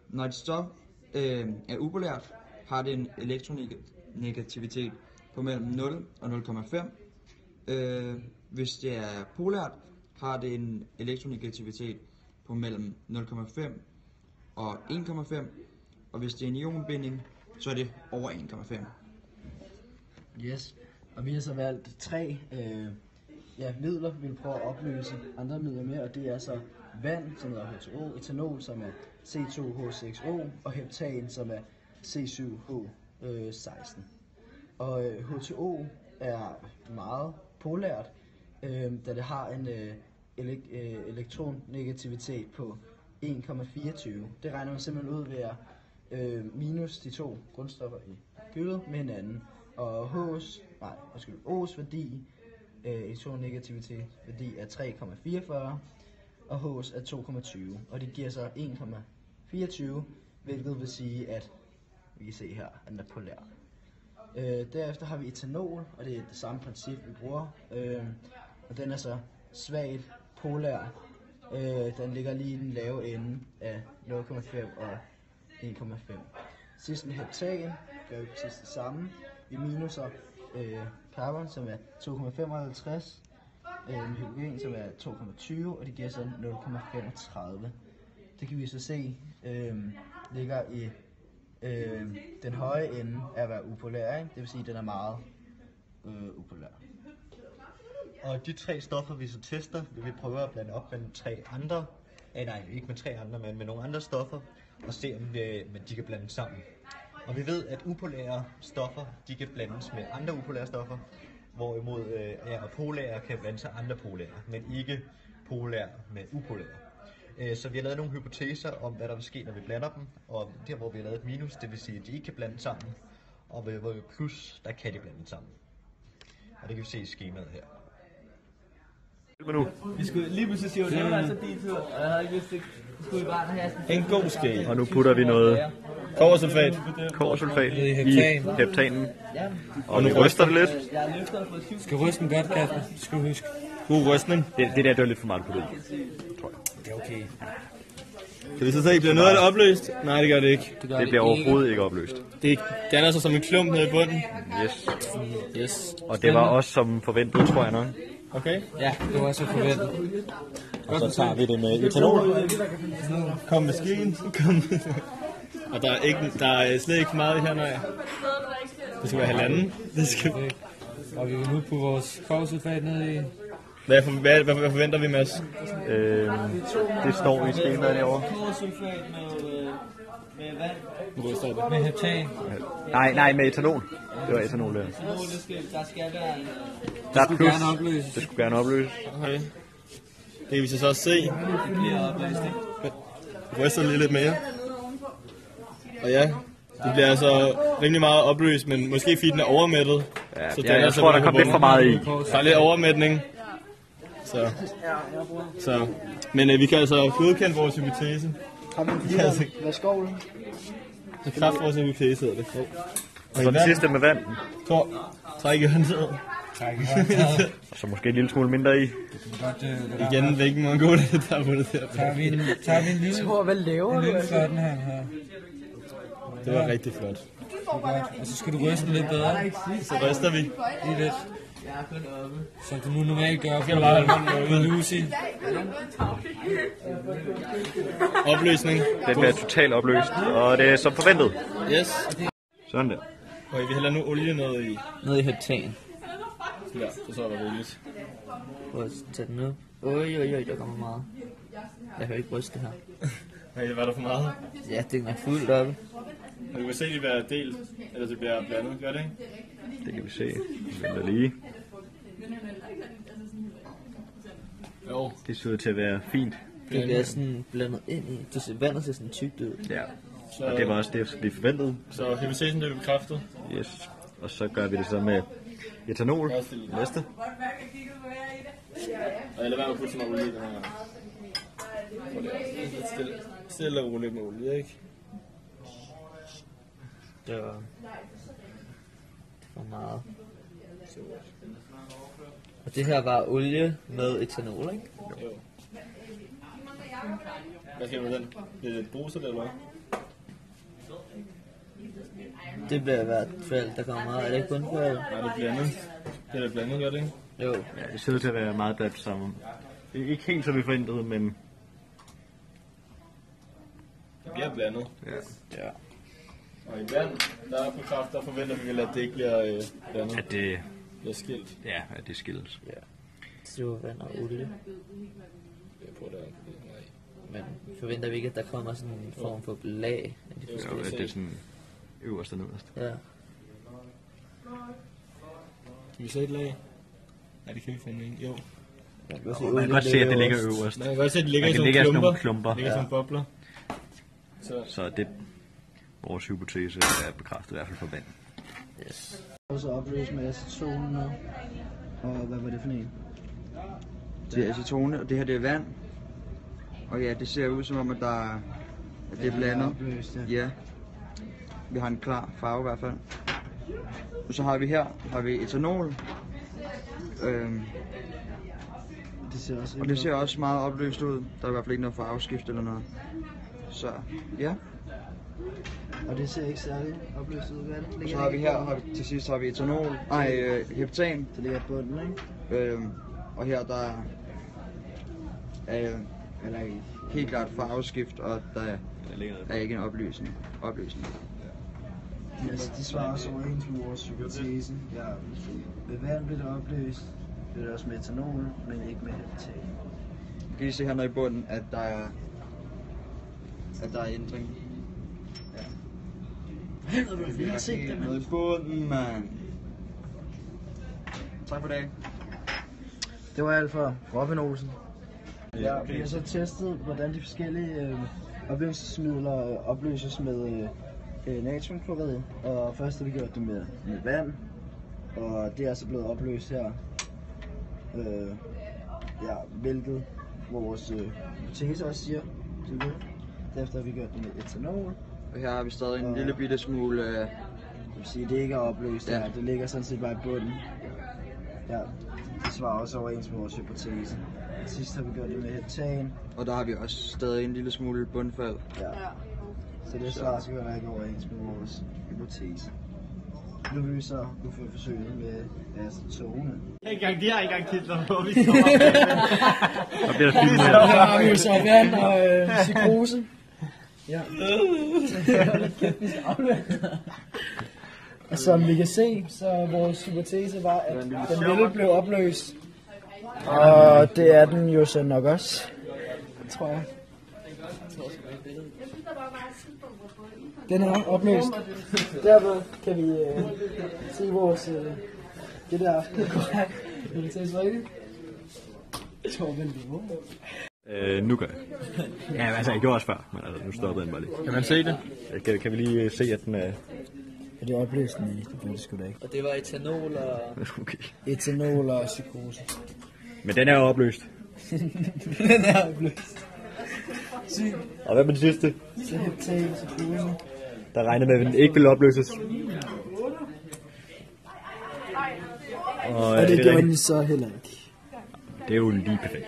Når et stof er upolært, har det en elektronegativitet på mellem 0 og 0,5. Hvis det er polært, har det en elektronegativitet på mellem 0,5 og 1,5. Og hvis det er en ionbinding, så er det over 1,5. Yes, og vi har så valgt 3 midler, vi vil prøve at opløse andre midler med, og det er så vand, som hedder H2O, etanol, som er C2H6O, og heptan, som er C7H16. Og H2O er meget polært, da det har en elektronegativitet på 1,24. Det regner man simpelthen ud ved at minus de 2 grundstoffer i gyldet med hinanden. Og O's værdi, elektronegativitet værdi er 3,44, og H's er 2,20, og det giver så 1,24, hvilket vil sige, at vi kan se her, at den er polær. Derefter har vi etanol, og det er det samme princip, vi bruger, og den er så svagt polær. Den ligger lige i den lave ende af 0,5 og 1,5. Sidst med heptan gør vi præcis det samme. Vi minuser carbon, som er 2,55, hydrogen, som er 2,20, og det giver så 0,35. Det kan vi så se ligger i den høje ende af at være upolær, ikke? Det vil sige, at den er meget upolær. Og de 3 stoffer, vi så tester, vil vi prøve at blande op med 3 andre, ikke med 3 andre, men med nogle andre stoffer, og se om de kan blandes sammen. Og vi ved, at upolære stoffer, de kan blandes med andre upolære stoffer, hvorimod polære kan blande sig andre polære, men ikke polære med upolære. Så vi har lavet nogle hypoteser om, hvad der vil ske, når vi blander dem, og der hvor vi har lavet et minus, det vil sige, at de ikke kan blande sammen, og hvor vi plus, der kan de blande sammen. Og det kan vi se i skemaet her. Nu. Vi skulle lige pludselig sige, at det var altså din tur, og jeg havde ikke lyst til, skulle vi bare have sådan en god ske. Og nu putter vi noget kobbersulfat i heptanen. Og nu ryster det lidt. Skal ryste den godt, Kasper. Skal du huske. God rystning. Det var lidt for meget på det. Det er okay. Kan vi så se, bliver noget af det opløst? Nej, det gør det ikke. Det bliver overhovedet ikke opløst. Det danner sig som en klump nede i bunden. Yes. Og det var også som forventet, tror jeg nok. Okay. Ja, det var også forventet. Og så tager vi det med etanol. Kom med skeen. Og der er slet ikke meget her, nej. Det skal være halvanden. Det skal... Og vi vil nu på vores kobbersulfat ned i... Hvad forventer vi, Mads? Det står i skemaet derovre. Kobbersulfat med vand. Med heptan. Nej, med etanol. Det var etanol der. Der skal være... Der er plus. Det skulle gerne opløses. Okay. Det kan vi så også se. Det bliver opløst, ikke? Ryster lige lidt mere. Og ja, det bliver altså rimelig meget opløst, men måske fordi den er overmættet. Ja, så jeg tror, der kom lidt for meget i. Der er lidt overmætning. Så. Men vi kan altså godkende vores hypotese. Hvad skål? Det er kraft vores hypotese, hedder det. Og så den sidste med vand. Træk i håndtaget. Og så måske en lille smule mindre i. Igen, hvilken mange gode det der på det der. Tager vi en lille... Hvad laver du? Sådan her. Det var rigtig flot. Og så skal du ryste lidt bedre. Så ryster vi. Lige lidt. Som du nu normalt gør Skal du bare holde hånden med Lucy. Opløsning. Den bliver totalt opløst, og det er som forventet. Yes. Sådan der. Okay, vi hælder nu olie ned i heptan. Ja, så er der roligt. Prøv at tage den op. Der kommer meget. Jeg kan ikke ryste det her. Nej, var der for meget? Ja, det er fuldt oppe. Og du kan se, at det bliver delt, eller det bliver blandet, gør det ikke? Det kan vi se. Vi venter lige. Jo. Det ser ud til at være fint. Det bliver sådan blandet ind i. Vandet ser sådan tykt ud. Ja. Og det var også det, vi forventede. Så hypotesen bliver bekræftet. Yes. Og så gør vi det så med etanol. Næste. Og jeg lader være med at putte så meget olie i den her. Stille og roligt med olie, ikke? Det var meget. Og det her var olie med etanol, ikke? Jo. Hvad skal du med den? Bliver det bruset eller hvad? Det bliver i hvert fald, der kommer meget. Er det ikke bundfald? Nej, det er blandet. Det er da blandet, gør det ikke? Jo. Ja, det ser ud til at være meget blandt sammen. Det er ikke helt som vi forventede, men... Det bliver blandet. Ja. Og i vand, der er på kraft, der forventer vi vel, at det ikke bliver blandet. At det... Bliver skilt. Ja, at det skilles. Ja. Silvervand og olie. Jeg prøver det Men forventer vi ikke, at der kommer sådan en form for lag af de Jo, forskellige? at det er sådan øverst og nederst. Ja. Kan vi se et lag? Nej, det kan vi fandme ikke. Jo. Man kan godt se, at det ligger øverst. Man kan godt se, at det ligger Man i kan sådan ligge i nogle sådan klumper. nogle klumper. Det ligger som bobler. Så det vores hypotese er bekræftet i hvert fald for vand. Yes. Og så opløst med acetonen nu. Og hvad var det for en? Det er acetone, og det her det er vand. Og ja, det ser ud som om, at det er blandet. Opløst, ja. Ja. Vi har en klar farve i hvert fald. Og så har vi her etanol. Det ser også Og det ser også meget opløst ud. Der er i hvert fald ikke noget farveskift eller noget. Så ja. Og det ser ikke særlig opløst ud, hvad? Og så har vi her, til sidst har vi etanol. Heptan. Det ligger i bunden, ikke? Og her der er helt klart farveskift, og der er ikke en opløsning. Yes, det svarer også overens med vores hypotese. Ja, ved vand bliver det opløst. Det er også med etanol, men ikke med heptan. Kan I se hernede i bunden, at der er ændring. Vi har set det, Nede i bunden, mand. Tak for det. Det var alt for Robin Olsen. Ja, vi har så testet, hvordan de forskellige opløsningsmidler opløses med natriumklorid. Og først har vi gjort det med vand, og det er så blevet opløst her. Hvilket vores hypotese også siger. Derefter har vi gjort det med etanol. Og her har vi stadig en lille bitte smule... Det vil sige, at det ikke er opløst her. Det ligger sådan set bare i bunden. Ja, det svarer også overens med vores hypotese. Sidst har vi gjort det med heptan. Og der har vi også stadig en lille smule bundfald. Ja. Så det svarer skal være ikke overens med vores hypotese. Nu vil vi så udføre forsøget med acetone. De har ikke engang titler på, vi står og bliver der filmet her. Her har vi jo så vand og psykose. Ja. Og som vi kan se, så vores hypotese var, at den ville blive opløst. Og det er den jo så nok også, tror jeg. Den er opløst. Derved kan vi se vores det der korrekt hypotese rigtigt. Nu gør jeg. Ja, altså jeg gjorde også før, men altså, nu stoppede den bare lige. Kan man se det? Kan vi lige se, at den er... Er det opløst? Nej, det bliver det sgu da ikke. Og det var etanol og... Okay. Etanol og psykose. Men den er jo opløst. Den er opløst. Sygt. Og hvad med det sidste? Så heptan, psykose. Der regner med, at den ikke vil opløses. Og det gjorde den så heller ikke. Det er jo lige perfekt.